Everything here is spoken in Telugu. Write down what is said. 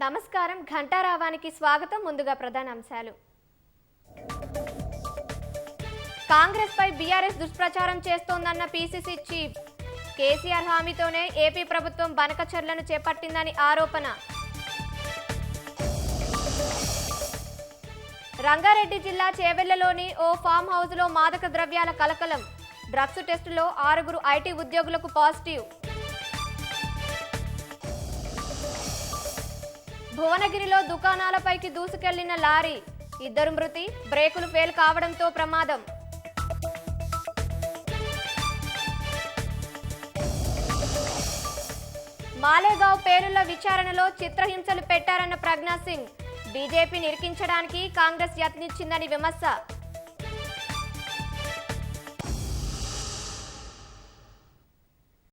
నమస్కారం. ఘంటారావానికి స్వాగతం. ముందుగా ప్రధాన అంశాలు. కాంగ్రెస్ పై బీఆర్ఎస్ దుష్ప్రచారం చేస్తోందన్న పీసీసీ చీఫ్. కేసీఆర్ హామీతోనే ఏపీ ప్రభుత్వం బనకచర్లను చేపట్టిందని ఆరోపణ. రంగారెడ్డి జిల్లా చేవెళ్లలోని ఓ ఫామ్ హౌస్లో మాదక ద్రవ్యాల కలకలం. డ్రగ్స్ టెస్టులో 6 ఐటీ ఉద్యోగులకు పాజిటివ్. భువనగిరిలో దుకాణాలపైకి దూసుకెళ్లిన లారీ. 2 మృతి, బ్రేకులు ఫెయిల్ కావడంతో ప్రమాదం. మాలేగావ్ పేలుళ్ల విచారణలో చిత్రహింసలు పెట్టారన్న ప్రజ్ఞా సింగ్. బీజేపీ నిరికించడానికి కాంగ్రెస్ యత్నించిందని విమర్శ.